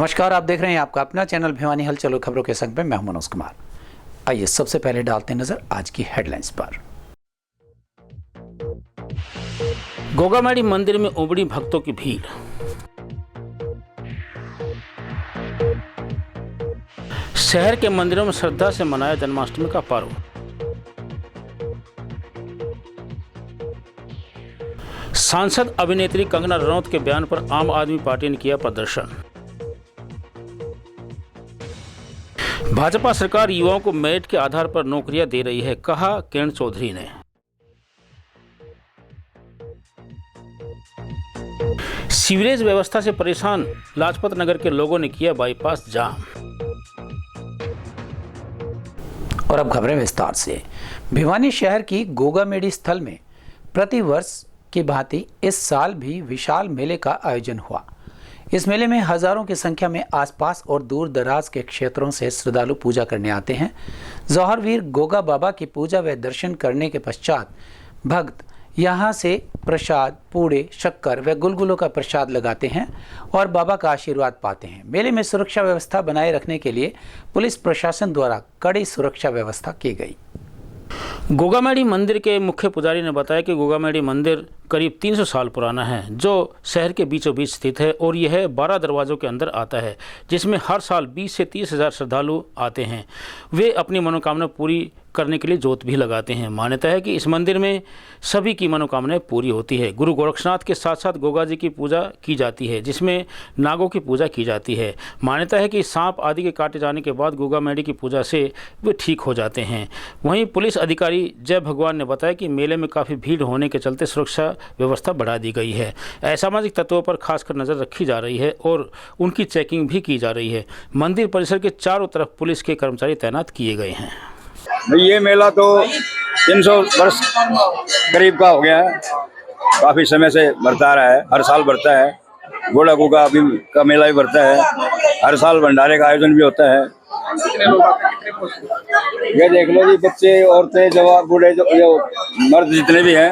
नमस्कार, आप देख रहे हैं आपका अपना चैनल भिवानी हलचल खबरों के संग में मैं हूं मनोज कुमार। आइए सबसे पहले डालते हैं नजर आज की हेडलाइंस पर। गोगामेडी मंदिर में उमड़ी भक्तों की भीड़। शहर के मंदिरों में श्रद्धा से मनाया जन्माष्टमी का पर्व। सांसद अभिनेत्री कंगना रनौत के बयान पर आम आदमी पार्टी ने किया प्रदर्शन। भाजपा सरकार युवाओं को मेरिट के आधार पर नौकरियां दे रही है, कहा किरण चौधरी ने। सीवरेज व्यवस्था से परेशान लाजपत नगर के लोगों ने किया बाईपास जाम। और अब खबरें विस्तार से। भिवानी शहर की गोगामेडी स्थल में प्रतिवर्ष की भांति इस साल भी विशाल मेले का आयोजन हुआ। इस मेले में हजारों की संख्या में आसपास और दूर दराज के क्षेत्रों से श्रद्धालु पूजा करने आते हैं। जौहरवीर गोगा बाबा की पूजा व दर्शन करने के पश्चात भक्त यहाँ से प्रसाद, पूड़े, शक्कर व गुलगुलों का प्रसाद लगाते हैं और बाबा का आशीर्वाद पाते हैं। मेले में सुरक्षा व्यवस्था बनाए रखने के लिए पुलिस प्रशासन द्वारा कड़ी सुरक्षा व्यवस्था की गई। गोगामेडी मंदिर के मुख्य पुजारी ने बताया कि गोगामेडी मंदिर करीब 300 साल पुराना है, जो शहर के बीचों बीच स्थित है और यह 12 दरवाज़ों के अंदर आता है, जिसमें हर साल 20 से 30 हज़ार श्रद्धालु आते हैं। वे अपनी मनोकामना पूरी करने के लिए जोत भी लगाते हैं। मान्यता है कि इस मंदिर में सभी की मनोकामनाएं पूरी होती है। गुरु गोरक्षनाथ के साथ साथ गोगा जी की पूजा की जाती है, जिसमें नागों की पूजा की जाती है। मान्यता है कि सांप आदि के काटे जाने के बाद गोगामेडी की पूजा से वे ठीक हो जाते हैं। वहीं पुलिस अधिकारी जय भगवान ने बताया कि मेले में काफ़ी भीड़ होने के चलते सुरक्षा व्यवस्था बढ़ा दी गई है। असामाजिक तत्वों पर खासकर नज़र रखी जा रही है और उनकी चेकिंग भी की जा रही है। मंदिर परिसर के चारों तरफ पुलिस के कर्मचारी तैनात किए गए हैं। ये मेला तो 300 वर्ष करीब का हो गया है, काफी समय से बढ़ता आ रहा है। हर साल बढ़ता है। गोड़ा गोगा अभी का मेला भी बढ़ता है। हर साल भंडारे का आयोजन भी होता है। ये देख लो जी, बच्चे, औरतें, जवान, बूढ़े, जो मर्द जितने भी हैं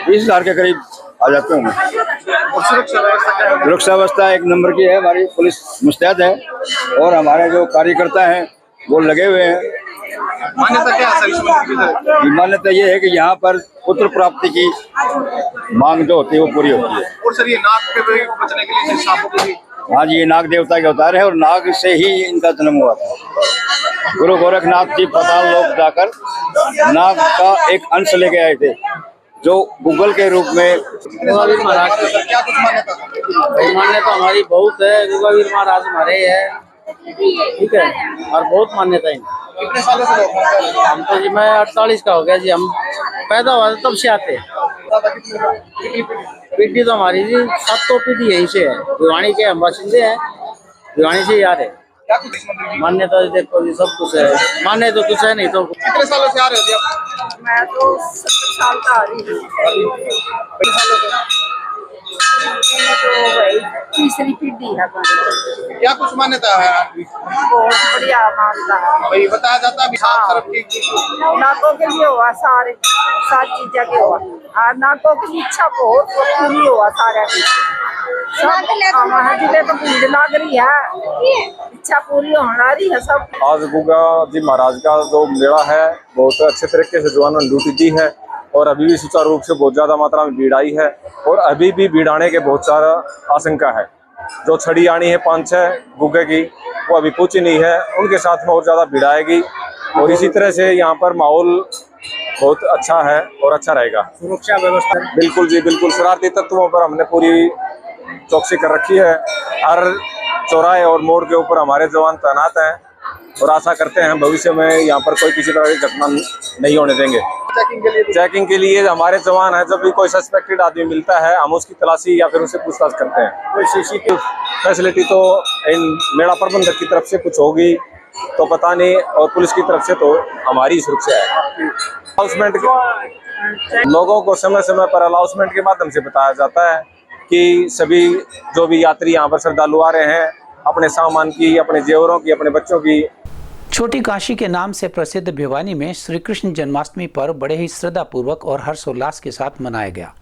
20,000 के करीब आ जाते होंगे। सुरक्षा व्यवस्था एक नंबर की है। हमारी पुलिस मुस्तैद है और हमारे जो कार्यकर्ता हैं वो लगे हुए हैं। मान्यता क्या है? मान्यता ये है कि यहाँ पर पुत्र प्राप्ति की मांग जो होती है वो पूरी होती है। और सर, ये नाग पे भी बचने के लिए सांपों को भी। हाँ जी, ये नाग देवता के अवतार है और नाग से ही इनका जन्म हुआ था। गुरु गोरखनाथ जी पाताल लोक जाकर नाग का एक अंश लेके आए थे, जो गूगल के रूप में। महाराज क्या कुछ मान्यता हमारी बहुत है। गोगावीर महाराज हमारे है, ठीक है, और बहुत मान्यता है। कितने सालों से लोग मानते हैं? हम तो जी, मैं 48 का हो गया जी। हम पैदा हुआ तब से आते हैं। पीढ़ी तो हमारी जी 7 पीढ़ी यहीं से है। भिवानी के हम बासिंदे हैं, भिवानी से यार है। क्या कुछ मंदिर में? मान्यता देखो जी, सब कुछ है। मान्य तो कुछ है नहीं तो। कितने सालों से आ रहे हो जी आप? मैं तो 70 साल का आ रही हूँ। कितने सालों से? तो भाई तीसरी पीढ़ी है। क्या कुछ मान्यता है? बहुत बढ़िया मानता है भाई बताया जाता है सात तरफ की। नागों के लिए हुआ, सारी चीजें के हुआ। नागों की इच्छा बहुत पूरी हुआ सारे की। जिले तो भीड़ लग रही है, इच्छा पूरी होना रही है सब। आज गोगा जी महाराज का जो मेला है बहुत अच्छे तरीके से जवानों ने ड्यूटी दी है और अभी भी सुचारू रूप से बहुत ज्यादा मात्रा में भीड़ आई है और अभी भी भीड़ आने के बहुत सारा आशंका है। जो छड़ी आनी है 5-6 गुगे की, वो अभी पहुंची नहीं है। उनके साथ में और ज्यादा भीड़ आएगी और इसी तरह से यहाँ पर माहौल बहुत अच्छा है और अच्छा रहेगा। सुरक्षा व्यवस्था बिल्कुल जी, बिल्कुल। शरारती तत्वों पर हमने पूरी चौकसी कर रखी है। हर चौराहे और मोड़ के ऊपर हमारे जवान तैनात हैं और आशा करते हैं भविष्य में यहाँ पर कोई किसी तरह की घटना नहीं होने देंगे। चेकिंग के लिए हमारे जवान हैं। जब भी कोई सस्पेक्टेड आदमी मिलता है, हम उसकी तलाशी या फिर उससे पूछताछ करते हैं। कोई सीसीटीवी फैसिलिटी तो इन मेला प्रबंधक की तरफ से कुछ होगी तो पता नहीं, और पुलिस की तरफ से तो हमारी सुरक्षा है। अनाउंसमेंट लोगों को समय समय पर अनाउंसमेंट के माध्यम से बताया जाता है कि सभी जो भी यात्री यहाँ पर श्रद्धालु आ रहे हैं, अपने सामान की, अपने जेवरों की, अपने बच्चों की। छोटी काशी के नाम से प्रसिद्ध भिवानी में श्री कृष्ण जन्माष्टमी पर्व बड़े ही श्रद्धापूर्वक और हर्षोल्लास के साथ मनाया गया।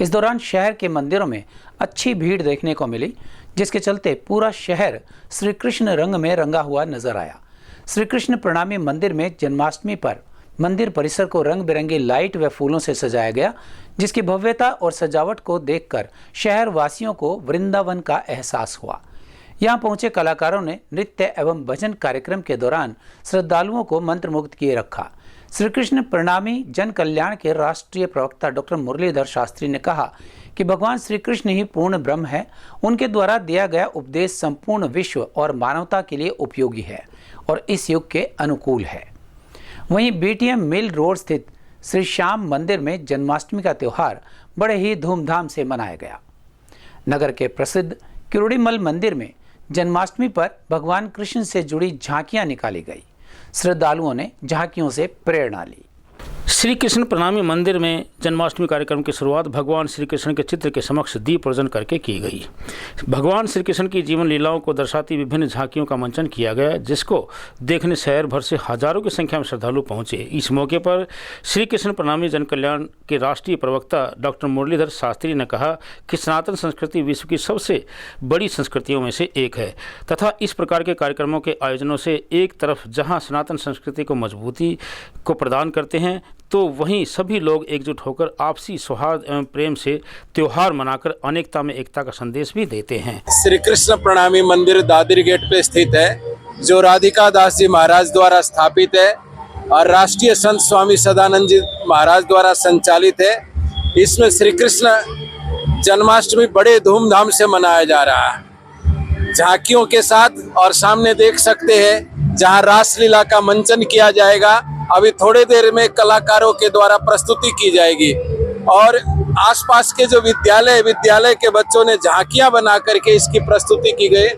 इस दौरान शहर के मंदिरों में अच्छी भीड़ देखने को मिली, जिसके चलते पूरा शहर श्री कृष्ण रंग में रंगा हुआ नजर आया। श्री कृष्ण प्रणामी मंदिर में जन्माष्टमी पर मंदिर परिसर को रंग बिरंगे लाइट व फूलों से सजाया गया, जिसकी भव्यता और सजावट को देखकर शहर वासियों को वृंदावन का एहसास हुआ। यहाँ पहुंचे कलाकारों ने नृत्य एवं भजन कार्यक्रम के दौरान श्रद्धालुओं को मंत्रमुग्ध किए रखा। श्री कृष्ण प्रणामी जन कल्याण के राष्ट्रीय प्रवक्ता डॉक्टर मुरलीधर शास्त्री ने कहा कि भगवान श्री कृष्ण ही पूर्ण ब्रह्म है। उनके द्वारा दिया गया उपदेश संपूर्ण विश्व और मानवता के लिए उपयोगी है और इस युग के अनुकूल है। वहीं बीटीएम मिल रोड स्थित श्री श्याम मंदिर में जन्माष्टमी का त्यौहार बड़े ही धूमधाम से मनाया गया। नगर के प्रसिद्ध किरोड़ीमल मंदिर में जन्माष्टमी पर भगवान कृष्ण से जुड़ी झांकियां निकाली गई। श्रद्धालुओं ने झांकियों से प्रेरणा ली। श्री कृष्ण प्रणामी मंदिर में जन्माष्टमी कार्यक्रम की शुरुआत भगवान श्री कृष्ण के चित्र के समक्ष दीप प्रज्वलन करके की गई। भगवान श्री कृष्ण की जीवन लीलाओं को दर्शाती विभिन्न झांकियों का मंचन किया गया, जिसको देखने शहर भर से हजारों की संख्या में श्रद्धालु पहुंचे। इस मौके पर श्री कृष्ण प्रणामी जन कल्याण के राष्ट्रीय प्रवक्ता डॉक्टर मुरलीधर शास्त्री ने कहा कि सनातन संस्कृति विश्व की सबसे बड़ी संस्कृतियों में से एक है तथा इस प्रकार के कार्यक्रमों के आयोजनों से एक तरफ जहाँ सनातन संस्कृति को मजबूती को प्रदान करते हैं, तो वहीं सभी लोग एकजुट होकर आपसी सौहार्द एवं प्रेम से त्योहार मनाकर अनेकता में एकता का संदेश भी देते हैं। श्री कृष्ण प्रणामी मंदिर दादरी गेट पे स्थित है, जो राधिका दास जी महाराज द्वारा स्थापित है और राष्ट्रीय संत स्वामी सदानंद जी महाराज द्वारा संचालित है। इसमें श्री कृष्ण जन्माष्टमी बड़े धूमधाम से मनाया जा रहा है, झांकियों के साथ। और सामने देख सकते हैं जहां रासलीला का मंचन किया जाएगा। अभी थोड़ी देर में कलाकारों के द्वारा प्रस्तुति की जाएगी और आसपास के जो विद्यालय के बच्चों ने झांकियां बना करके इसकी प्रस्तुति की गई।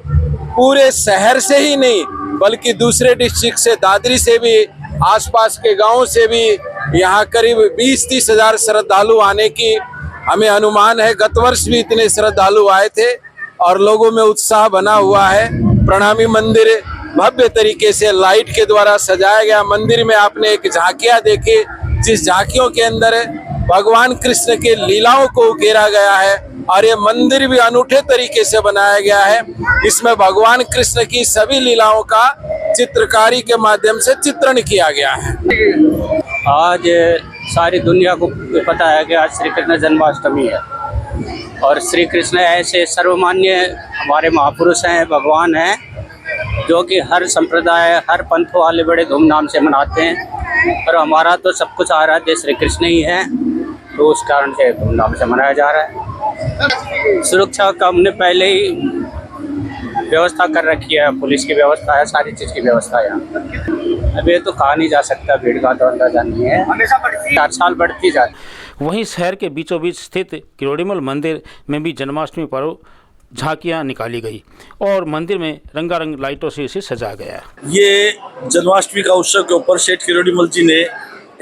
पूरे शहर से ही नहीं बल्कि दूसरे डिस्ट्रिक्ट से, दादरी से भी, आसपास के गांवों से भी यहाँ करीब 20-30 हजार श्रद्धालु आने की हमें अनुमान है। गत वर्ष भी इतने श्रद्धालु आए थे और लोगों में उत्साह बना हुआ है। प्रणामी मंदिर भव्य तरीके से लाइट के द्वारा सजाया गया। मंदिर में आपने एक झांकियां देखी, जिस झांकियों के अंदर भगवान कृष्ण के लीलाओं को उकेरा गया है और ये मंदिर भी अनूठे तरीके से बनाया गया है। इसमें भगवान कृष्ण की सभी लीलाओं का चित्रकारी के माध्यम से चित्रण किया गया है। आज सारी दुनिया को पता है कि आज श्री कृष्ण जन्माष्टमी है और श्री कृष्ण ऐसे सर्वमान्य हमारे महापुरुष हैं, भगवान हैं, जो कि हर संप्रदाय, हर पंथ वाले बड़े धूमधाम से मनाते हैं। और हमारा तो सब कुछ आराध्य श्री कृष्ण ही है, तो उस कारण से धूमधाम से मनाया जा रहा है। सुरक्षा का हमने पहले ही व्यवस्था कर रखी है, पुलिस की व्यवस्था है, सारी चीज़ की व्यवस्था है यहाँ। अब ये तो कहा नहीं जा सकता, भीड़ का तो अंदाजा नहीं है, हर साल बढ़ती जाती है। वहीं शहर के बीचों बीच स्थित किरोड़ीमल मंदिर में भी जन्माष्टमी पर्व झांकियां निकाली गई और मंदिर में रंगारंग लाइटों से इसे सजाया गया। ये जन्माष्टमी का उत्सव के ऊपर सेठ किरोड़ीमल जी ने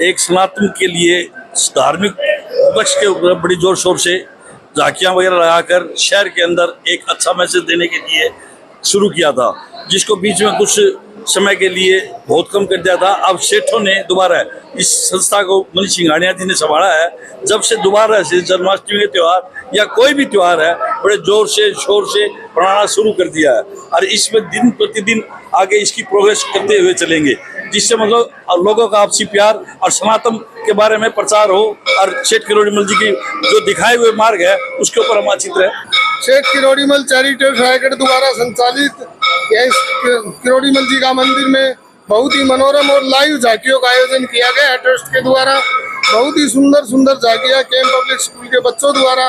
एक सनातन के लिए धार्मिक पक्ष के ऊपर बड़ी जोर शोर से झांकियां वगैरह लगाकर शहर के अंदर एक अच्छा मैसेज देने के लिए शुरू किया था, जिसको बीच में कुछ समय के लिए बहुत कम कर दिया था। अब सेठों ने दोबारा इस संस्था को मनीष सिंघानिया जी ने संभाला है। जब से दोबारा से जन्माष्टमी के त्यौहार या कोई भी त्यौहार है, बड़े जोर से शोर से मनाना शुरू कर दिया है और इसमें दिन प्रतिदिन आगे इसकी प्रोग्रेस करते हुए चलेंगे, जिससे मतलब लोगों का आपसी प्यार और सनातन के बारे में प्रचार हो और सेठ किरोड़ीमल जी की जो दिखाए हुए मार्ग है उसके ऊपर हम आचित रहे। सेठ किरोड़ीमल चैरिटेबल सोसाइटी द्वारा संचालित किरोड़ीमल जी का मंदिर में बहुत ही मनोरम और लाइव झांकियों का आयोजन किया गया है। ट्रस्ट के द्वारा बहुत ही सुंदर सुंदर झांकियां कैंप पब्लिक स्कूल के बच्चों द्वारा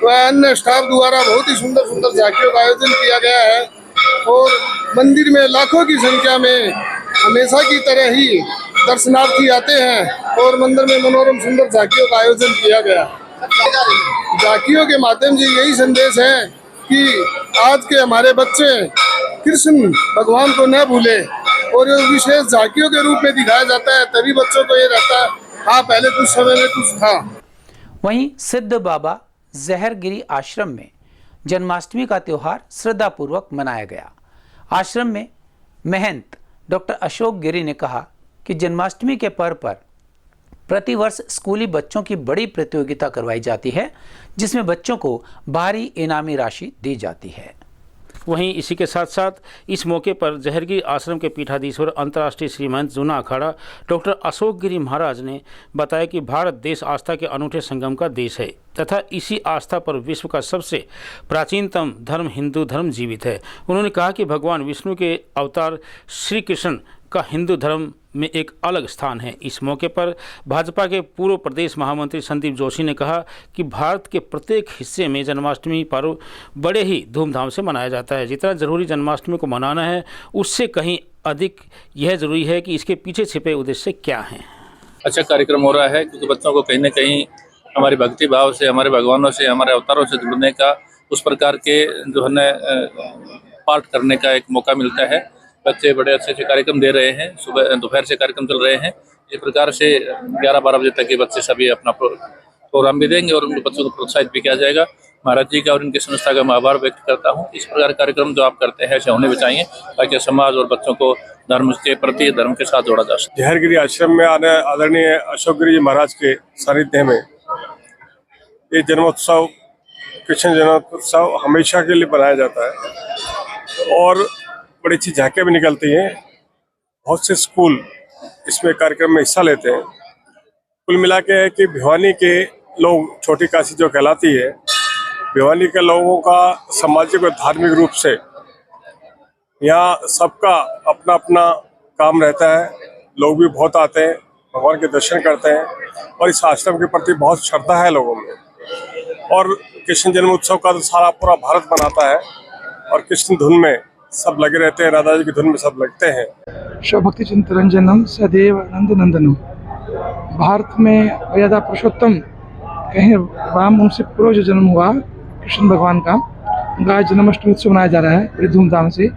व अन्य स्टाफ द्वारा बहुत ही सुंदर सुंदर झांकियों का आयोजन किया गया है और मंदिर में लाखों की संख्या में हमेशा की तरह ही दर्शनार्थी आते हैं और मंदिर में मनोरम सुंदर झांकियों का आयोजन किया गया। झांकियों के माध्यम से यही संदेश है कि आज के हमारे बच्चे कृष्ण भगवान को न भूले और ये विशेष झांकियों के रूप में दिखाया जाता है, तभी बच्चों को ये रहता है हाँ पहले कुछ समय में कुछ था। वहीं सिद्ध बाबा जहरगिरी आश्रम में जन्माष्टमी का त्यौहार श्रद्धापूर्वक मनाया गया। आश्रम में महंत डॉक्टर अशोक गिरी ने कहा कि जन्माष्टमी के पर्व पर प्रतिवर्ष स्कूली बच्चों की बड़ी प्रतियोगिता करवाई जाती है, जिसमें बच्चों को भारी इनामी राशि दी जाती है। वहीं इसी के साथ साथ इस मौके पर जहरगिरी आश्रम के पीठाधीश्वर अंतर्राष्ट्रीय श्रीमंत जूना अखाड़ा डॉक्टर अशोक गिरी महाराज ने बताया कि भारत देश आस्था के अनूठे संगम का देश है तथा इसी आस्था पर विश्व का सबसे प्राचीनतम धर्म हिंदू धर्म जीवित है। उन्होंने कहा कि भगवान विष्णु के अवतार श्री कृष्ण का हिंदू धर्म में एक अलग स्थान है। इस मौके पर भाजपा के पूर्व प्रदेश महामंत्री संदीप जोशी ने कहा कि भारत के प्रत्येक हिस्से में जन्माष्टमी पर्व बड़े ही धूमधाम से मनाया जाता है। जितना जरूरी जन्माष्टमी को मनाना है उससे कहीं अधिक यह जरूरी है कि इसके पीछे छिपे उद्देश्य क्या हैं। अच्छा कार्यक्रम हो रहा है क्योंकि बच्चों को कहीं ना कहीं हमारे भक्ति भाव से, हमारे भगवानों से, हमारे अवतारों से जुड़ने का, उस प्रकार के जो है पाठ करने का एक मौका मिलता है। बच्चे बड़े अच्छे कार्यक्रम दे रहे हैं, सुबह दोपहर से कार्यक्रम चल रहे हैं। इस प्रकार से 11-12 बजे तक ये बच्चे सभी अपना प्रोग्राम भी देंगे और उन बच्चों को प्रोत्साहित भी किया जाएगा। महाराज जी का और इनकी संस्था का मैं आभार व्यक्त करता हूँ। इस प्रकार कार्यक्रम जो आप करते हैं ऐसे होने भी चाहिए ताकि समाज और बच्चों को धर्म के प्रति, धर्म के साथ जोड़ा जा सके। जहरगिरी आश्रम में आदरणीय अशोक गिरी जी महाराज के सानिध्य में ये जन्मोत्सव, कृष्ण जन्मोत्सव हमेशा के लिए बनाया जाता है और बड़ी अच्छी झांकियाँ भी निकलती हैं। बहुत से स्कूल इसमें कार्यक्रम में हिस्सा लेते हैं। कुल मिला के है कि भिवानी के लोग, छोटी काशी जो कहलाती है, भिवानी के लोगों का सामाजिक और धार्मिक रूप से यहाँ सबका अपना अपना काम रहता है। लोग भी बहुत आते हैं, भगवान के दर्शन करते हैं और इस आश्रम के प्रति बहुत श्रद्धा है लोगों में। और कृष्ण जन्मोत्सव का तो सारा पूरा भारत मनाता है और कृष्ण धुन में सब लगे रहते हैं, राधा जी की धुन में सब लगते हैं। स्वभक्ति चिंतरंजनम सदैव नंद नंदनम। भारत में मर्यादा पुरुषोत्तम कहीं राम उनसे पूर्व जो जन्म हुआ कृष्ण भगवान का, उनका आज जन्माष्टमी उत्सव मनाया जा रहा है बड़ी धूमधाम से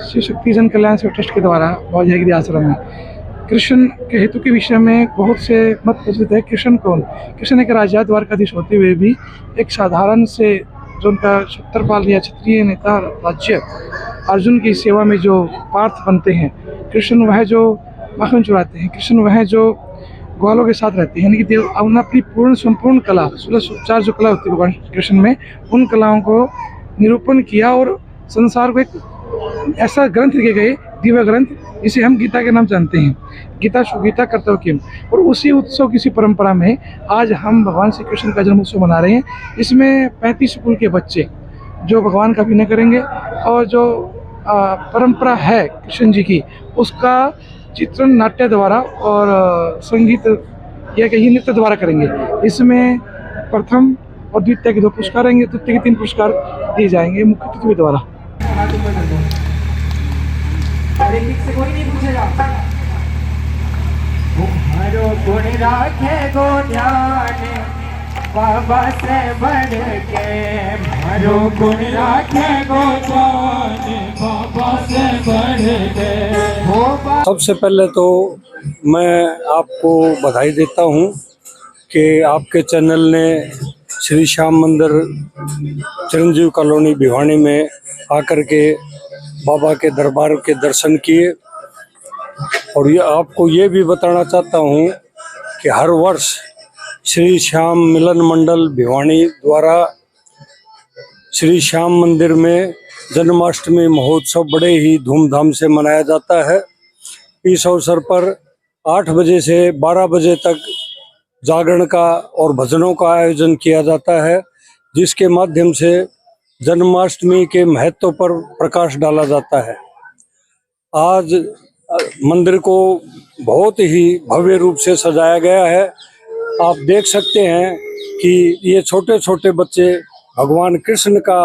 श्री शक्ति जन कल्याण सेवा ट्रस्ट के द्वारा जहरगिरी आश्रम में। कृष्ण के हेतु के विषय में बहुत से मत प्रचलित है। कृष्ण कौन? कृष्ण एक राजा द्वारकाधीश होते हुए भी एक साधारण से जो उनका क्षत्रपाल या क्षत्रिय नेता राज्य अर्जुन की सेवा में जो पार्थ बनते हैं, कृष्ण वह जो माखन चुराते हैं, कृष्ण वह जो ग्वालों के साथ रहते हैं, यानी कि देव अपनी पूर्ण संपूर्ण कला 16 जो कला होती है भगवान कृष्ण में, उन कलाओं को निरूपण किया और संसार को एक ऐसा ग्रंथ लिखे गए, दिव्य ग्रंथ, जिसे हम गीता के नाम जानते हैं, गीता सुगीता कर्तव्य किम। और उसी उत्सव की परंपरा में आज हम भगवान श्री कृष्ण का जन्मोत्सव मना रहे हैं। इसमें 35 स्कूल के बच्चे जो भगवान का अभिनय करेंगे और जो परंपरा है कृष्ण जी की, उसका चित्रण नाट्य द्वारा और संगीत या कहीं नृत्य द्वारा करेंगे। इसमें प्रथम और द्वितीय के 2 पुरस्कार रहेंगे, तृतीय के 3 पुरस्कार दिए जाएंगे मुख्य अतिथि द्वारा। बाबा से बढ़ के मारो गुण राखे गोदान, बाबा से बढ़ के। सबसे पहले तो मैं आपको बधाई देता हूँ कि आपके चैनल ने श्री श्याम मंदिर चिरंजीव कॉलोनी भिवानी में आकर के बाबा के दरबार के दर्शन किए। और ये आपको ये भी बताना चाहता हूँ कि हर वर्ष श्री श्याम मिलन मंडल भिवानी द्वारा श्री श्याम मंदिर में जन्माष्टमी महोत्सव बड़े ही धूमधाम से मनाया जाता है। इस अवसर पर 8 बजे से 12 बजे तक जागरण का और भजनों का आयोजन किया जाता है, जिसके माध्यम से जन्माष्टमी के महत्व पर प्रकाश डाला जाता है। आज मंदिर को बहुत ही भव्य रूप से सजाया गया है। आप देख सकते हैं कि ये छोटे छोटे बच्चे भगवान कृष्ण का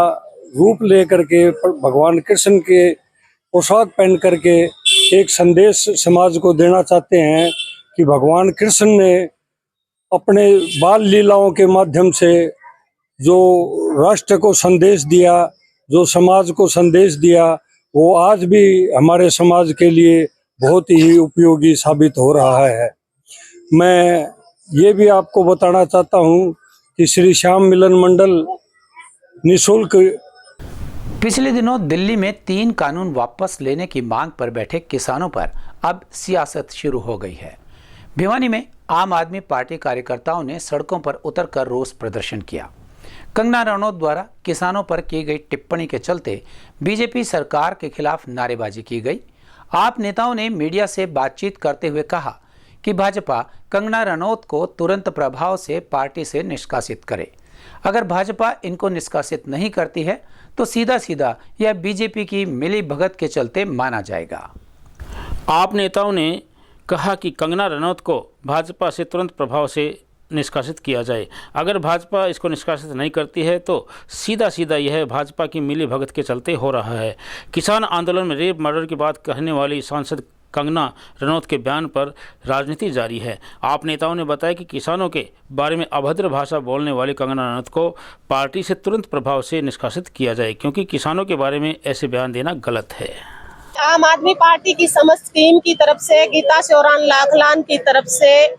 रूप लेकर के, भगवान कृष्ण के पोशाक पहन करके एक संदेश समाज को देना चाहते हैं कि भगवान कृष्ण ने अपने बाल लीलाओं के माध्यम से जो राष्ट्र को संदेश दिया, जो समाज को संदेश दिया, वो आज भी हमारे समाज के लिए बहुत ही उपयोगी साबित हो रहा है। मैं ये भी आपको बताना चाहता हूँ कि श्री श्याम मिलन मंडल निःशुल्क। पिछले दिनों दिल्ली में 3 कानून वापस लेने की मांग पर बैठे किसानों पर अब सियासत शुरू हो गई है। भिवानी में आम आदमी पार्टी कार्यकर्ताओं ने सड़कों पर उतरकर रोष प्रदर्शन किया। कंगना रनौत द्वारा किसानों पर की गई टिप्पणी के चलते बीजेपी सरकार के खिलाफ नारेबाजी की गई। आप नेताओं ने मीडिया से बातचीत करते हुए कहा कि भाजपा कंगना रनौत को तुरंत प्रभाव से पार्टी से निष्कासित करे। अगर भाजपा इनको निष्कासित नहीं करती है तो सीधा सीधा यह बीजेपी की मिली भगत के चलते माना जाएगा। आप नेताओं ने कहा कि कंगना रनौत को भाजपा से तुरंत प्रभाव से निष्कासित किया जाए। अगर भाजपा इसको निष्कासित नहीं करती है तो सीधा सीधा यह भाजपा की मिली भगत के चलते हो रहा है। किसान आंदोलन में रेप मर्डर की बात कहने वाली सांसद कंगना रनौत के बयान पर राजनीति जारी है। आप नेताओं ने बताया कि किसानों के बारे में अभद्र भाषा बोलने वाली कंगना रनौत को पार्टी से तुरंत प्रभाव से निष्कासित किया जाए, क्योंकि किसानों के बारे में ऐसे बयान देना गलत है। आम आदमी पार्टी की समस्त टीम की तरफ से, गीता शोरान लाखलान की तरफ से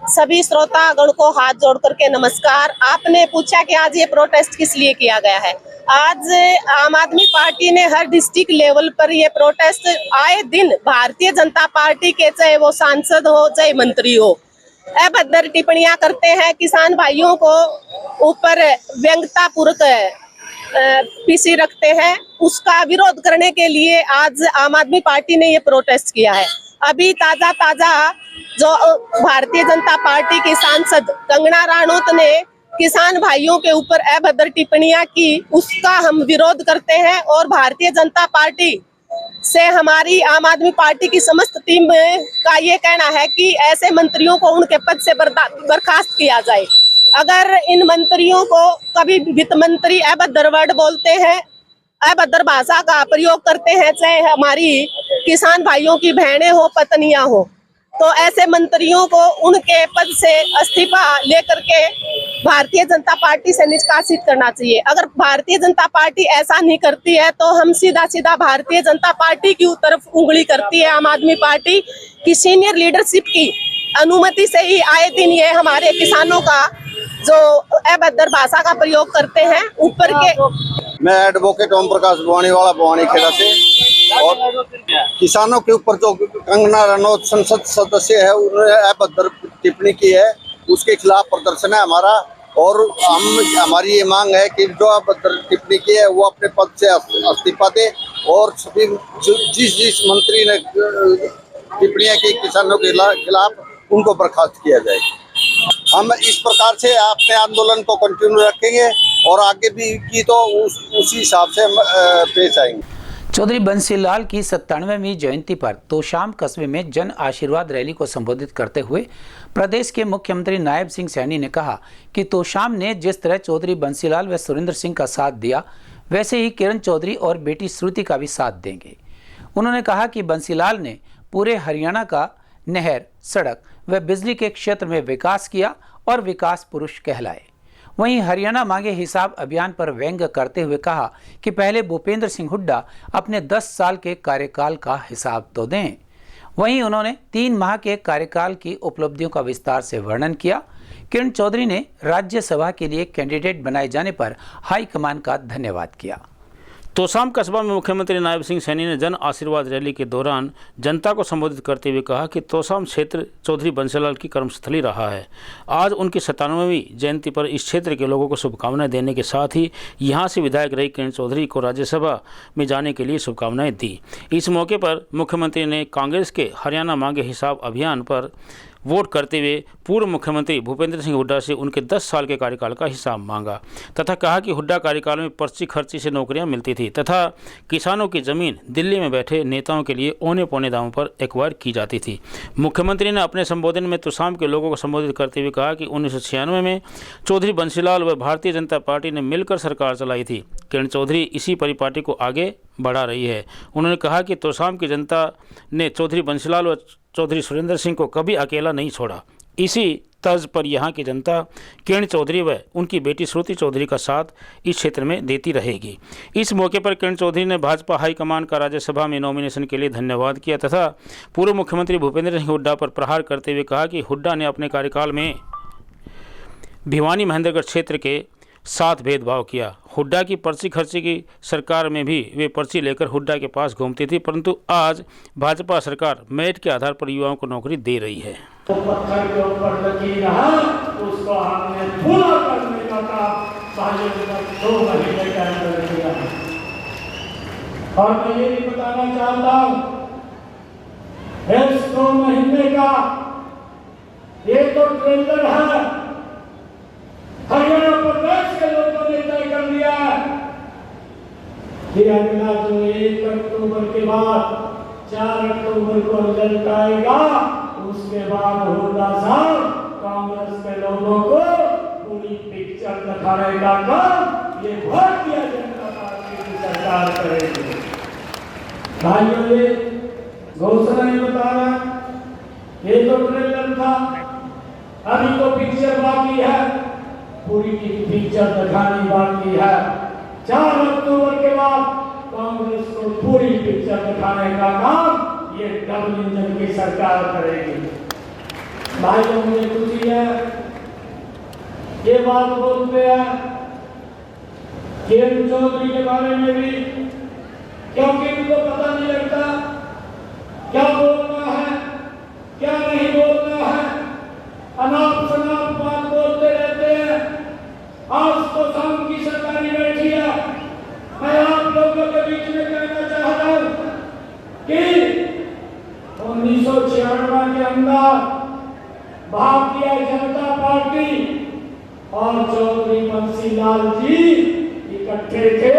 सभी श्रोतागण को हाथ जोड़ करके नमस्कार। आपने पूछा कि आज ये प्रोटेस्ट किस लिए किया गया है। आज आम आदमी पार्टी ने हर डिस्ट्रिक्ट लेवल पर ये प्रोटेस्ट आए दिन भारतीय जनता पार्टी के, चाहे वो सांसद हो चाहे मंत्री हो, अभद्र टिप्पणियां करते हैं, किसान भाइयों को ऊपर व्यंग्यतापूर्वक पीसी रखते हैं। उसका विरोध करने के लिए आज आम आदमी पार्टी ने ये प्रोटेस्ट किया है। अभी ताजा जो भारतीय जनता पार्टी की सांसद कंगना रनौत ने किसान भाइयों के ऊपर अभद्र टिप्पणियां की, उसका हम विरोध करते हैं और भारतीय जनता पार्टी से हमारी आम आदमी पार्टी की समस्त टीम का ये कहना है कि ऐसे मंत्रियों को उनके पद से बर्खास्त किया जाए। अगर इन मंत्रियों को कभी वित्त मंत्री अभद्र वर्ड बोलते हैं, अभद्र भाषा का प्रयोग करते हैं, चाहे हमारी किसान भाइयों की बहनें हो, पत्नियां हो, तो ऐसे मंत्रियों को उनके पद से इस्तीफा लेकर के भारतीय जनता पार्टी से निष्कासित करना चाहिए। अगर भारतीय जनता पार्टी ऐसा नहीं करती है तो हम सीधा सीधा भारतीय जनता पार्टी की तरफ उंगली करती है। आम आदमी पार्टी की सीनियर लीडरशिप की अनुमति से ही आए दिन ये हमारे किसानों का जो अभद्र भाषा का प्रयोग करते हैं ऊपर के। मैं एडवोकेट ओम प्रकाश भवानीवाला भवानी खेड़ा से, और किसानों के ऊपर जो कंगना रनौत संसद सदस्य है उन्होंने अभद्र टिप्पणी की है, उसके खिलाफ प्रदर्शन है हमारा। और हमारी ये मांग है कि जो अभद्र टिप्पणी की है वो अपने पद से इस्तीफा दे, और सभी जिस मंत्री ने टिप्पणियां की किसानों के खिलाफ उनको बर्खास्त किया जाए। हम इस प्रकार से अपने आंदोलन को कंटिन्यू रखेंगे और आगे भी की तो उसी हिसाब से पेश आएंगे। चौधरी बंसीलाल की 97वीं जयंती पर तोशाम कस्बे में जन आशीर्वाद रैली को संबोधित करते हुए प्रदेश के मुख्यमंत्री नायब सिंह सैनी ने कहा कि तोशाम ने जिस तरह चौधरी बंसीलाल व सुरेंद्र सिंह का साथ दिया, वैसे ही किरण चौधरी और बेटी श्रुति का भी साथ देंगे। उन्होंने कहा कि बंसीलाल ने पूरे हरियाणा का नहर, सड़क व बिजली के क्षेत्र में विकास किया और विकास पुरुष कहलाए। वहीं हरियाणा मांगे हिसाब अभियान पर व्यंग्य करते हुए कहा कि पहले भूपेंद्र सिंह हुड्डा अपने 10 साल के कार्यकाल का हिसाब तो दें। वहीं उन्होंने 3 माह के कार्यकाल की उपलब्धियों का विस्तार से वर्णन किया। किरण चौधरी ने राज्यसभा के लिए कैंडिडेट बनाए जाने पर हाईकमान का धन्यवाद किया। तोशाम कस्बा में मुख्यमंत्री नायब सिंह सैनी ने जन आशीर्वाद रैली के दौरान जनता को संबोधित करते हुए कहा कि तोशाम क्षेत्र चौधरी बंसीलाल की कर्मस्थली रहा है। आज उनकी 97वीं जयंती पर इस क्षेत्र के लोगों को शुभकामनाएं देने के साथ ही यहां से विधायक रही किरण चौधरी को राज्यसभा में जाने के लिए शुभकामनाएं दी। इस मौके पर मुख्यमंत्री ने कांग्रेस के हरियाणा मांगे हिसाब अभियान पर वोट करते हुए पूर्व मुख्यमंत्री भूपेंद्र सिंह हुड्डा से उनके 10 साल के कार्यकाल का हिसाब मांगा तथा कहा कि हुड्डा कार्यकाल में पर्ची खर्ची से नौकरियां मिलती थी तथा किसानों की जमीन दिल्ली में बैठे नेताओं के लिए औने पौने दामों पर एक्वायर की जाती थी। मुख्यमंत्री ने अपने संबोधन में तोशाम के लोगों को संबोधित करते हुए कहा कि 1996 में चौधरी बंसीलाल व भारतीय जनता पार्टी ने मिलकर सरकार चलाई थी। किरण चौधरी इसी परिपाटी को आगे बढ़ा रही है। उन्होंने कहा कि तोशाम की जनता ने चौधरी बंसीलाल व चौधरी सुरेंद्र सिंह को कभी अकेला नहीं छोड़ा। इसी तर्ज पर यहाँ की जनता किरण चौधरी व उनकी बेटी श्रुति चौधरी का साथ इस क्षेत्र में देती रहेगी। इस मौके पर किरण चौधरी ने भाजपा हाईकमान का राज्यसभा में नॉमिनेशन के लिए धन्यवाद किया तथा पूर्व मुख्यमंत्री भूपेंद्र सिंह हुड्डा पर प्रहार करते हुए कहा कि हुड्डा ने अपने कार्यकाल में भिवानी महेंद्रगढ़ क्षेत्र के साथ भेदभाव किया। हुड्डा की पर्ची खर्ची की सरकार में भी वे पर्ची लेकर हुड्डा के पास घूमती थी, परंतु आज भाजपा सरकार मेरिट के आधार पर युवाओं को नौकरी दे रही है। तो पत्थर के ऊपर लकीर है, उसको हमने पूरा करने का काम भाइयों के पास 2 महीने का अंदर किया है। और मैं ये भी बताना चाहता हूँ, इस 2 महीने का ये तो ट्रेलर है। हरियाणा प्रदेश के लोगों ने तय कर लिया है कि अगला जो 1 अक्टूबर के बाद 4 अक्टूबर को रिजल्ट आएगा, उसके बाद हुड्डा साहब कांग्रेस के लोगों को पूरी पिक्चर दिखाने का काम ये भारतीय जनता पार्टी की सरकार करेगी। भाइयों, ये घोषणा ही बता रहा, ये तो ट्रेलर था, अभी तो पिक्चर बाकी है, पूरी की पिक्चर दिखानी बाकी है। 4 अक्टूबर के बाद कांग्रेस को पूरी पिक्चर दिखाने का काम ये डबल इंजन की सरकार करेगी। भाइयों, मुझे खुशी है, ये बात बोलते हैं किरण चौधरी के बारे में भी, क्योंकि इनको पता नहीं लगता क्या बोलना है क्या नहीं बोलना है, अनाप शनाप बात बोलते रहते हैं। आज तो शाम की सरकारी बैठी है, मैं आप लोगों के बीच में कहना चाह रहा हूं कि 1996 के अंदर भारतीय जनता पार्टी और चौधरी बंसीलाल जी इकट्ठे थे।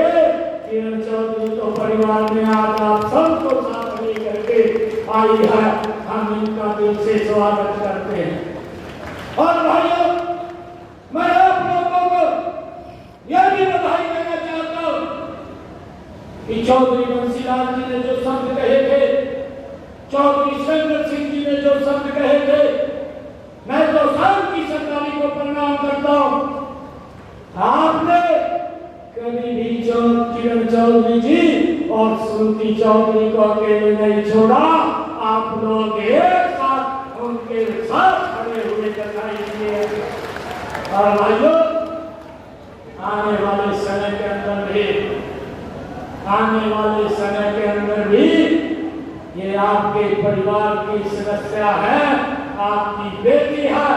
किरण चौधरी तो परिवार में आज आप सबको साथ लेकर के आई है, हम इनका दिल से स्वागत करते हैं। और भाइयों, मैं आप लोगों को यह भी बधाई देना चाहता हूं कि चौधरी बंसीलाल जी ने जो शब्द कहे थे, चौधरी सुरेंद्र सिंह जी ने जो शब्द कहे थे, मैं तो शांति सरकारी को प्रणाम करता हूं। आपने कभी भी किरण चौधरी जी और श्रुति चौधरी को अकेले नहीं छोड़ा, आप लोग एक साथ उनके साथ खड़े हुए दिखाई दिए। और भाइयों, आने वाले समय के अंदर भी ये आपके परिवार की सदस्य है, आपकी बेटी है,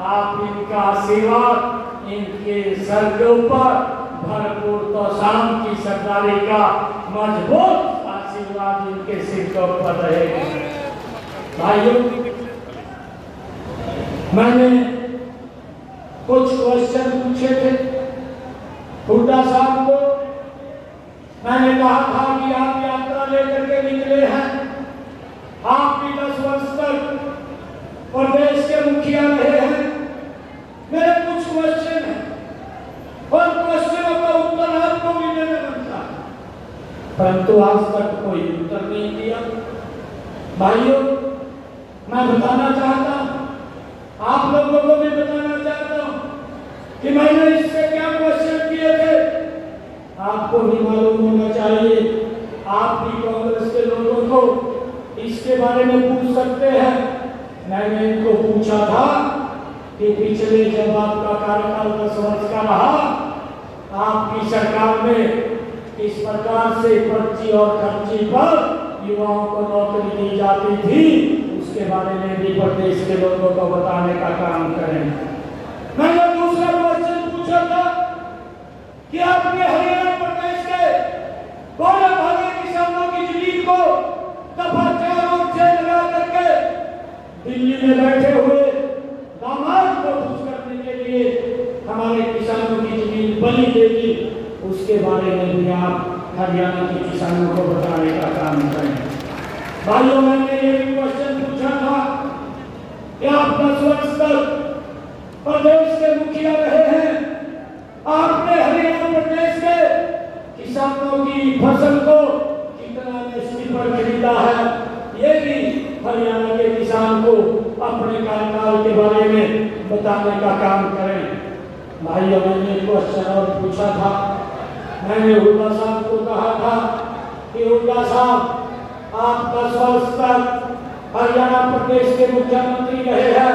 आप इनका आशीर्वाद इनके सर के ऊपर भरपूर तो शाम की सरदारी का मजबूत आशीर्वाद इनके सिर के ऊपर रहेगा। भाइयों, मैंने कुछ क्वेश्चन पूछे थे हुड्डा साहब को। मैंने कहा था कि आप यात्रा लेकर के निकले हैं, आप भी 10 वर्ष तक प्रदेश के मुखिया रहे हैं। मेरे कुछ क्वेश्चन हैं और क्वेश्चनों का उत्तर आपको भी देना बनता है, परंतु आज तक कोई उत्तर नहीं दिया। भाइयों, मैं बताना चाहता हूं, आप लोगों को भी बताना चाहता हूं कि मैंने इससे क्या क्वेश्चन किए थे, आपको भी मालूम होना चाहिए। आप भी कांग्रेस के लोगों को इसके बारे में पूछ सकते हैं। मैंने इनको पूछा था कि पिछले जब आपका कार्यकाल 10 वर्ष का रहा, आपकी सरकार में किस प्रकार से पर्ची और खर्ची पर युवाओं को नौकरी दी जाती थी, उसके बारे में भी प्रदेश के लोगों को बताने का काम करें। मैंने दूसरा क्वेश्चन पूछा था कि आपने हरियाणा प्रदेश के बड़े भागे किसानों की जमीन को दफा 4 और 6 लगा करके दिल्ली में बैठे हुए दामाद को खुश करने के लिए हमारे किसानों की जमीन बलि देगी, उसके बारे में भी आप हरियाणा के किसानों को बताने का काम करें। भाइयों, मैंने ये भी क्वेश्चन पूछा था कि आप 10 वर्ष तक प्रदेश के मुखिया रहे हैं, आपने हरियाणा प्रदेश के किसानों की फसल को कितना एमएसपी पर खरीदा है, ये भी हरियाणा के किसान को अपने कार्यकाल के बारे में बताने का काम करें। भाइयों, मैंने क्वेश्चन और पूछा था, मैंने हुड्डा साहब को कहा था कि हुड्डा साहब, आप 10 वर्ष तक हरियाणा प्रदेश के मुख्यमंत्री रहे हैं,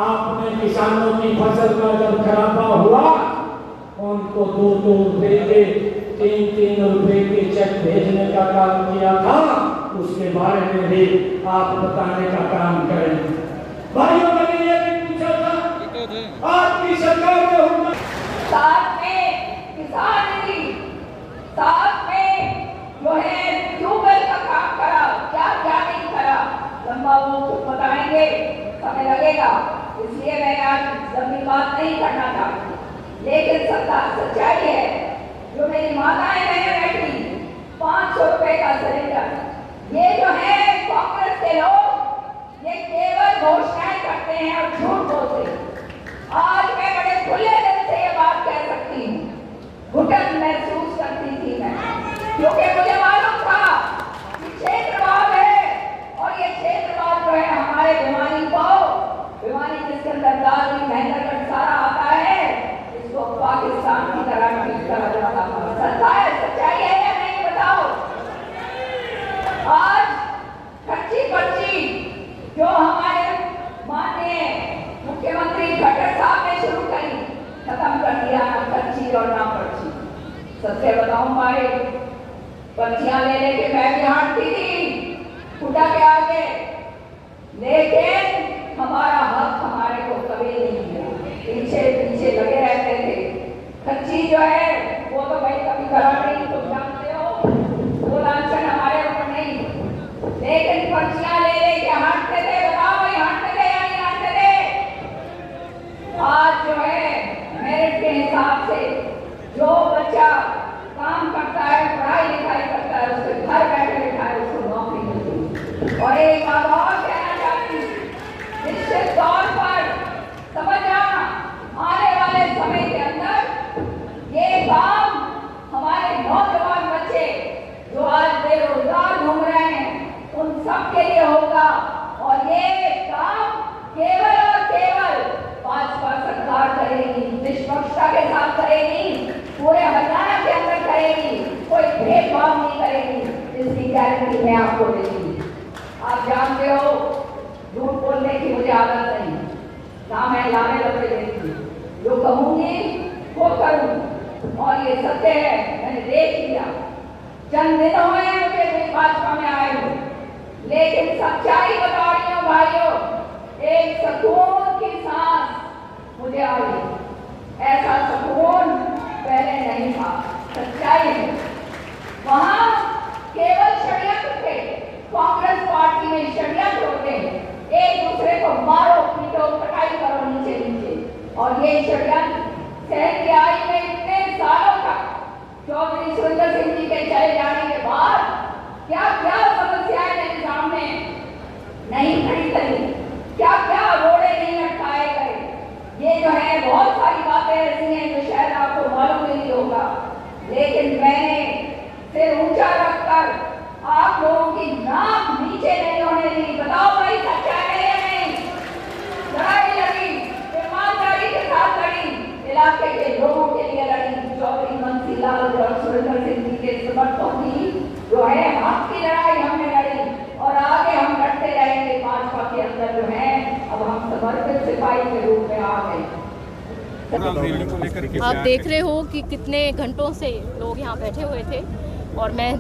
आपने किसानों की फसल का जब खराबा हुआ उनको 2-2 रुपए के 3-3 रुपए के चेक भेजने का काम किया था, उसके बारे में भी आप बताने का काम करें। भाइयों, मैंने ये भी पूछा था आपकी सरकार में समय लगेगा, इसलिए मैं आज लंबी बात नहीं करना चाहती। लेकिन सच्चाई है, जो मेरी माताएं बहनें बैठी 500 रुपए का सिलेंडर, ये जो है कांग्रेस के लोग, ये केवल घोषणाएं करते हैं और झूठ बोलते हैं। आज मैं बड़े खुले दिल से ये बात कह सकती हूँ, घुटन महसूस करती थी मैं, क्योंकि मुझे मालूम था कि क्षेत्रवाद है, और ये क्षेत्रवाद जो है हमारे भिवानी जिसके अंदर दादरी महेंद्रगढ़ सारा आता है, इसको पाकिस्तान की तरह ट्रीट करा जाता है। सच्चाई है या नहीं बताओ? आज कच्ची पर्ची जो हमारे माननीय मुख्यमंत्री खट्टर साहब ने शुरू करी, खत्म कर दिया ना कच्ची और ना पर्ची। सत्य बताऊं भाई, पर्चियां ले लेके मैं भी हारती थी खुदा के आगे, लेकिन हमारा हक हमारे को कभी नहीं मिला, पीछे लगे रहते थे। कच्ची जो है वो तो भाई कभी करा नहीं, तुम जानते हो, वो लांछन हमारे ऊपर नहीं, लेकिन पर्चियां ले लेके हारते थे। बताओ भाई, हारते थे या नहीं हारते थे? आज जो है मेरिट के हिसाब से जो बच्चा काम करता है, पढ़ाई लिखाई करता है, उसके घर बैठे बैठाए उसको नौकरी मिलती है। और एक बात और कहना चाहती हूँ, निश्चित तौर पर समझ जाना, आने वाले समय के अंदर ये काम हमारे नौजवान बच्चे जो आज बेरोजगार घूम रहे हैं, उन सब के लिए होगा। और ये काम केवल और केवल भाजपा सरकार करेगी, निष्पक्षता के साथ करेगी, पूरे हरियाणा के अंदर करेगी, कोई भेदभाव नहीं करेगी, इसकी गारंटी मैं आपको देती। आप जानते हो झूठ बोलने की मुझे आदत नहीं, ना मैं लाने लपे देती, जो कहूंगी वो करूँ, और ये सत्य है, मैंने देख लिया। चंद दिन हुए मुझे भाजपा में आए हो, लेकिन सच्चाई बता रही हूँ भाइयों, एक सुकून की सांस मुझे आई, ऐसा सुकून पहले नहीं था। सच्चाई है, वहां केवल षड्यंत्र थे, कांग्रेस पार्टी में षड्यंत्र होते हैं, एक दूसरे को मारो पीटो पिटाई करो नीचे नीचे, और ये षड्यंत्र शहर की आई में इतने सालों तक चौधरी सुरेंद्र सिंह जी के चले जाने के बाद क्या क्या समस्याएं मेरे सामने नहीं खड़ी करी, क्या क्या रोड़े नहीं अटकाए गए। ये जो है बहुत सारी बातें ऐसी हैं जो शायद आपको मालूम नहीं होगा, लेकिन मैंने सिर ऊंचा रखकर आप लोगों की नाक नीचे नहीं होने दी। बताओ भाई, सच्चाई है या नहीं? लड़ाई लड़ी, ईमानदारी के साथ लड़ी, इलाके के लोगों के लिए लड़ी। चौधरी बंसी लाल और सुरेंद्र सिंह जी के समर्थकों की जो है हक की लड़ाई हमने लड़ी, और आगे हम लड़ते रहेंगे। भाजपा के अंदर जो है अब हम समर्पित सिपाही के रूप में आ गए। आप देख रहे हो कि कितने घंटों से लोग यहाँ बैठे हुए थे, और मैं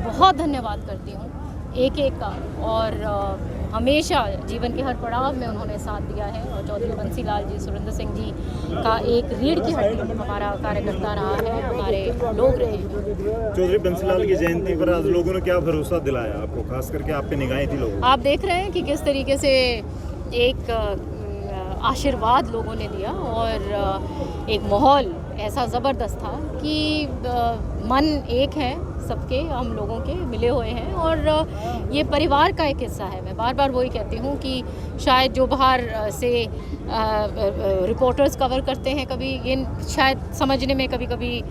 बहुत धन्यवाद करती हूँ एक एक का, और हमेशा जीवन के हर पड़ाव में उन्होंने साथ दिया है। और चौधरी बंसी लाल जी, सुरेंद्र सिंह जी का एक रीढ़ की हड्डी हमारा कार्यकर्ता रहा है, हमारे लोग रहे हैं। चौधरी बंसी लाल की जयंती पर आज लोगों ने क्या भरोसा दिलाया आपको, खास करके आप पे निगाहें थी लोगों? आप देख रहे हैं कि किस तरीके से एक आशीर्वाद लोगों ने दिया, और एक माहौल ऐसा ज़बरदस्त था कि मन एक है, सबके हम लोगों के मिले हुए हैं, और ये परिवार का एक हिस्सा है। मैं बार बार वही कहती हूँ कि शायद जो बाहर से रिपोर्टर्स कवर करते हैं, कभी ये शायद समझने में कभी कभी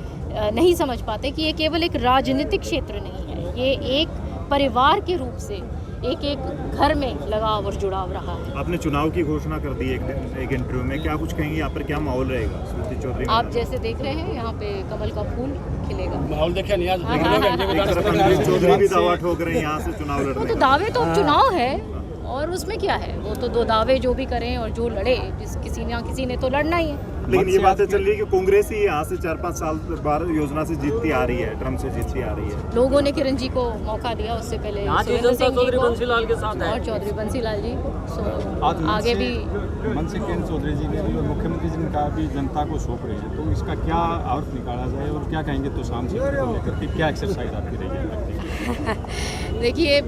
नहीं समझ पाते कि ये केवल एक राजनीतिक क्षेत्र नहीं है, ये एक परिवार के रूप से एक एक घर में लगाव और जुड़ाव रहा है। आपने चुनाव की घोषणा कर दी एक इंटरव्यू में, क्या कुछ कहेंगे यहाँ पर, क्या माहौल रहेगा स्मृति चौधरी? आप जैसे देख रहे हैं यहाँ पे कमल का फूल खिलेगा। माहौल देखा नहीं आज? चौधरी भी दावा ठोक रहे हैं यहाँ से चुनाव लड़ने। तो दावे तो चुनाव है, और उसमें क्या है, वो तो दो दावे जो भी करें और जो लड़े, किसी ने तो लड़ना ही है। लेकिन ये बातें चल रही है कि कांग्रेस ही यहाँ से 4-5 साल बाद योजना से जीतती आ रही है, ट्रम्प से जीतती आ रही है। लोगों ने किरण जी को मौका दिया, उससे पहले चौधरी बंसी लाल के साथ और चौधरी बंसी लाल जी। आगे भी मनसी किरण चौधरी जी ने भी और मुख्यमंत्री जी ने कहा भी जनता को सौंप रहे हैं, तो इसका क्या अर्थ निकाला जाए और क्या कहेंगे? तो शाम से लेकर के क्या एक्सरसाइज आपकी रही है? देखिए,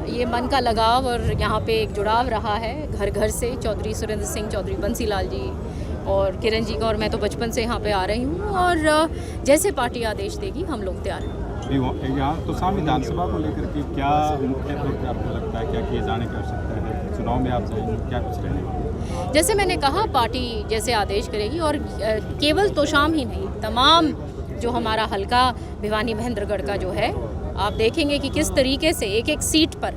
ये मन का लगाव और यहाँ पे एक जुड़ाव रहा है घर घर से। चौधरी सुरेंद्र सिंह, चौधरी बंसीलाल जी और किरण जी का, और मैं तो बचपन से यहाँ पे आ रही हूँ और जैसे पार्टी आदेश देगी हम लोग तैयार हैं। यहाँ तो साम विधानसभा को लेकर के क्या मुख्य तौर पर आपको लगता है क्या किए जाने की आवश्यकता है? चुनाव में आप जाएंगे, क्या कुछ रहने वाला है? जैसे मैंने कहा, पार्टी जैसे आदेश करेगी और केवल तोशाम ही नहीं, तमाम जो हमारा हल्का भिवानी महेंद्रगढ़ का जो है, आप देखेंगे कि किस तरीके से एक एक सीट पर।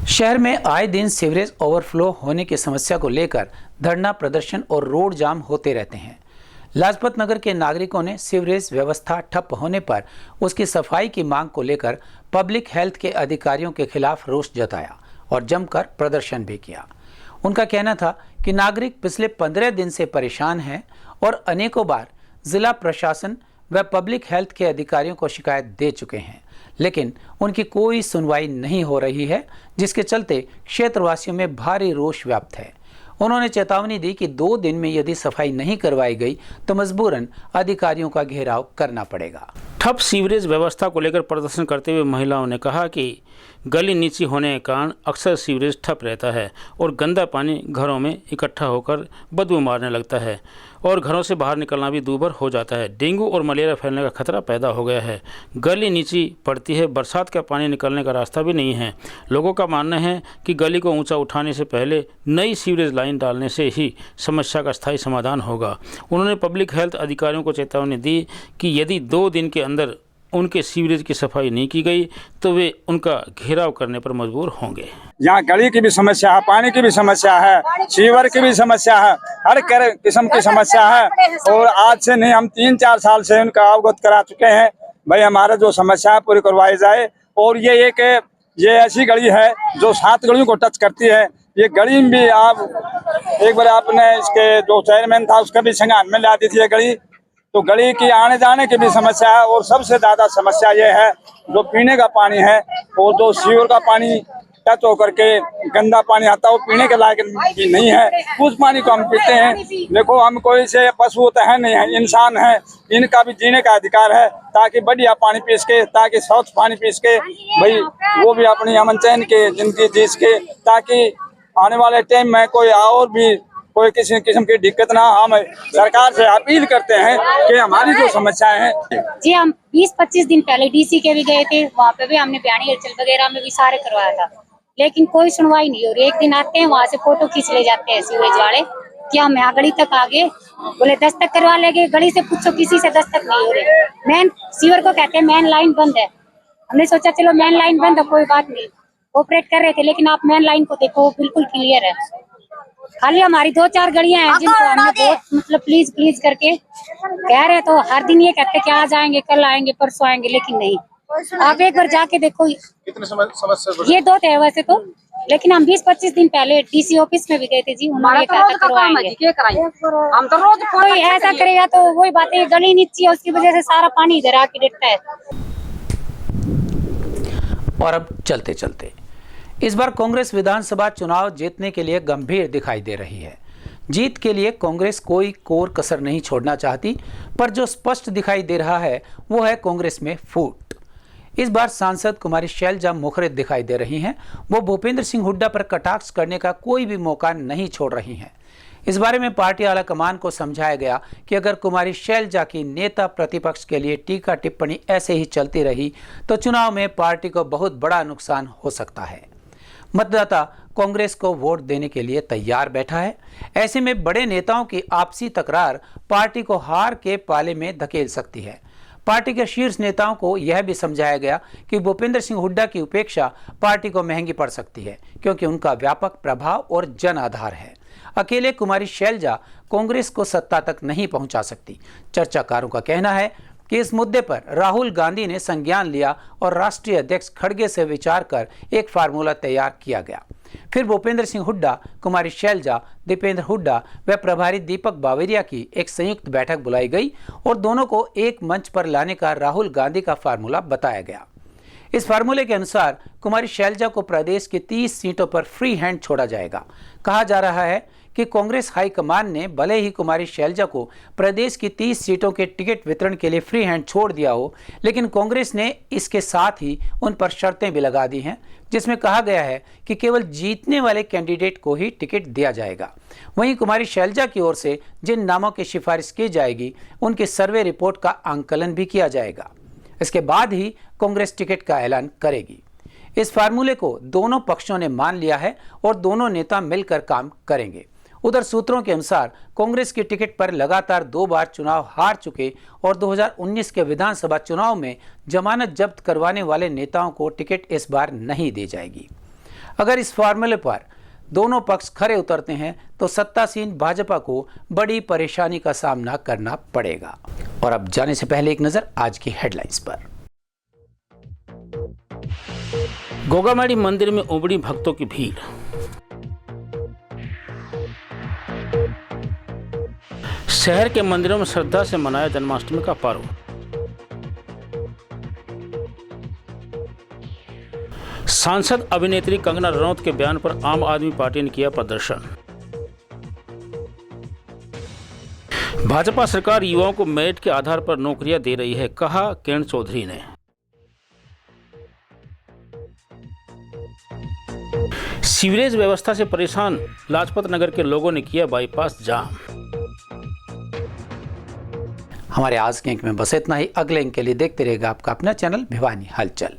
शहर में आए दिन सीवरेज ओवरफ्लो होने की समस्या को लेकर धरना प्रदर्शन और रोड जाम होते रहते हैं। लाजपत नगर के नागरिकों ने सीवरेज व्यवस्था ठप होने पर उसकी सफाई की मांग को लेकर पब्लिक हेल्थ के अधिकारियों के खिलाफ रोष जताया और जमकर प्रदर्शन भी किया। उनका कहना था कि नागरिक पिछले 15 दिन से परेशान हैं और अनेकों बार जिला प्रशासन व पब्लिक हेल्थ के अधिकारियों को शिकायत दे चुके हैं, लेकिन उनकी कोई सुनवाई नहीं हो रही है, जिसके चलते क्षेत्रवासियों में भारी रोष व्याप्त है। उन्होंने चेतावनी दी कि 2 दिन में यदि सफाई नहीं करवाई गई तो मजबूरन अधिकारियों का घेराव करना पड़ेगा। ठप सीवरेज व्यवस्था को लेकर प्रदर्शन करते हुए महिलाओं ने कहा कि गली नीची होने के कारण अक्सर सीवरेज ठप रहता है और गंदा पानी घरों में इकट्ठा होकर बदबू मारने लगता है और घरों से बाहर निकलना भी दूभर हो जाता है। डेंगू और मलेरिया फैलने का खतरा पैदा हो गया है। गली नीची पड़ती है, बरसात का पानी निकलने का रास्ता भी नहीं है। लोगों का मानना है कि गली को ऊंचा उठाने से पहले नई सीवरेज लाइन डालने से ही समस्या का स्थायी समाधान होगा। उन्होंने पब्लिक हेल्थ अधिकारियों को चेतावनी दी कि यदि 2 दिन के अंदर उनके सीवरेज की सफाई नहीं की गई तो वे उनका घेराव करने पर मजबूर होंगे। यहाँ गली की भी समस्या है, पानी की भी समस्या है, सीवर की भी समस्या है, हर किस्म की समस्या है और आज से नहीं, हम 3-4 साल से उनका अवगत करा चुके हैं। भाई हमारा जो समस्या है पूरी करवाई जाए। और ये ऐसी गली है जो 7 गलियों को टच करती है। ये गली में भी आप एक बार आपने इसके जो चेयरमैन था उसका भी संज्ञान में ला दी थी ये गली, तो गली की आने जाने की भी समस्या है। और सबसे ज्यादा समस्या ये है जो पीने का पानी है और जो सीवर का पानी टच होकर के गंदा पानी आता है वो पीने के लायक नहीं है। उस पानी को हम पीते हैं। देखो हम कोई से पशु तो है नहीं है, इंसान है, इनका भी जीने का अधिकार है ताकि बढ़िया पानी पी सके, ताकि स्वच्छ पानी पी सके, भाई वो भी अपनी अमन चैन के जिंदगी जी सके, ताकि आने वाले टाइम में कोई और भी कोई किसी किस्म की दिक्कत ना। हम सरकार से अपील करते हैं कि हमारी जो समस्याएं हैं जी, हम 20-25 दिन पहले डीसी के भी गए थे, वहाँ पे भी हमने बयानी हलचल वगैरह में भी सारे करवाया था, लेकिन कोई सुनवाई नहीं हो रही। एक दिन आते हैं वहाँ से फोटो खींच ले जाते हैं सीवरेज वाले कि हम यहाँ गली तक आ गए, बोले दस्तक करवा लेंगे। गली से पूछो, किसी से दस्तक नहीं हो रही। मेन सीवर को कहते हैं मेन लाइन बंद है। हमने सोचा चलो मेन लाइन बंद है कोई बात नहीं, ऑपरेट कर रहे थे, लेकिन आप मेन लाइन को देखो बिल्कुल क्लियर है। खाली हमारी 2-4 गलियां हैं जिनको हमने बहुत मतलब प्लीज करके कह रहे, तो हर दिन ये कहते कि आज आएंगे, कल आएंगे, परसों आएंगे, लेकिन नहीं। आप एक बार जाके देखो। कितने समस्या ये 2 थे वैसे तो, लेकिन हम 20-25 दिन पहले डीसी ऑफिस में भी गए थे जी, उन्होंने कहा था करवाएंगे। हम तो रोज कोई ऐसा करेगा तो वही बात है, गली नीची है उसकी वजह से सारा पानी इधर आके गिरता है। और अब चलते चलते इस बार कांग्रेस विधानसभा चुनाव जीतने के लिए गंभीर दिखाई दे रही है। जीत के लिए कांग्रेस कोई कोर कसर नहीं छोड़ना चाहती, पर जो स्पष्ट दिखाई दे रहा है वो है कांग्रेस में फूट। इस बार सांसद कुमारी शैलजा मुखरित दिखाई दे रही हैं। वो भूपेंद्र सिंह हुड्डा पर कटाक्ष करने का कोई भी मौका नहीं छोड़ रही हैं। इस बारे में पार्टी आला कमान को समझाया गया कि अगर कुमारी शैलजा की नेता प्रतिपक्ष के लिए टीका टिप्पणी ऐसे ही चलती रही तो चुनाव में पार्टी को बहुत बड़ा नुकसान हो सकता है। मतदाता कांग्रेस को वोट देने के लिए तैयार बैठा है। ऐसे में बड़े नेताओं की आपसी तकरार पार्टी को हार के पाले में धकेल सकती है। पार्टी के शीर्ष नेताओं को यह भी समझाया गया कि भूपेंद्र सिंह हुड्डा की उपेक्षा पार्टी को महंगी पड़ सकती है, क्योंकि उनका व्यापक प्रभाव और जन आधार है। अकेले कुमारी शैलजा कांग्रेस को सत्ता तक नहीं पहुंचा सकती। चर्चाकारों का कहना है कि इस मुद्दे पर राहुल गांधी ने संज्ञान लिया और राष्ट्रीय अध्यक्ष खड़गे से विचार कर एक फार्मूला तैयार किया गया। फिर भूपेंद्र सिंह हुड्डा, कुमारी शैलजा, दीपेंद्र हुड्डा व प्रभारी दीपक बावरिया की एक संयुक्त बैठक बुलाई गई और दोनों को एक मंच पर लाने का राहुल गांधी का फार्मूला बताया गया। इस फार्मूले के अनुसार कुमारी शैलजा को प्रदेश की 30 सीटों पर फ्री हैंड छोड़ा जाएगा। कहा जा रहा है कि कांग्रेस हाईकमान ने भले ही कुमारी शैलजा को प्रदेश की 30 सीटों के टिकट वितरण के लिए फ्री हैंड छोड़ दिया हो, लेकिन कांग्रेस ने इसके साथ ही उन पर शर्तें भी लगा दी हैं, जिसमें कहा गया है कि केवल जीतने वाले कैंडिडेट को ही टिकट दिया जाएगा। वहीं कुमारी शैलजा की ओर से जिन नामों की सिफारिश की जाएगी उनके सर्वे रिपोर्ट का आंकलन भी किया जाएगा। इसके बाद ही कांग्रेस टिकट का ऐलान करेगी। इस फार्मूले को दोनों पक्षों ने मान लिया है और दोनों नेता मिलकर काम करेंगे। उधर सूत्रों के अनुसार कांग्रेस की टिकट पर लगातार 2 बार चुनाव हार चुके और 2019 के विधानसभा चुनाव में जमानत जब्त करवाने वाले नेताओं को टिकट इस बार नहीं दी जाएगी। अगर इस फार्मूले पर दोनों पक्ष खरे उतरते हैं तो सत्तासीन भाजपा को बड़ी परेशानी का सामना करना पड़ेगा। और अब जाने से पहले एक नजर आज की हेडलाइंस पर। गोगामेड़ी मंदिर में उमड़ी भक्तों की भीड़। शहर के मंदिरों में श्रद्धा से मनाया जन्माष्टमी का पर्व। सांसद अभिनेत्री कंगना रनौत के बयान पर आम आदमी पार्टी ने किया प्रदर्शन। भाजपा सरकार युवाओं को मेरिट के आधार पर नौकरियां दे रही है, कहा किरण चौधरी ने। सीवरेज व्यवस्था से परेशान लाजपत नगर के लोगों ने किया बाईपास जाम। हमारे आज के अंक में बस इतना ही। अगले अंक के लिए देखते रहेगा आपका अपना चैनल भिवानी हलचल।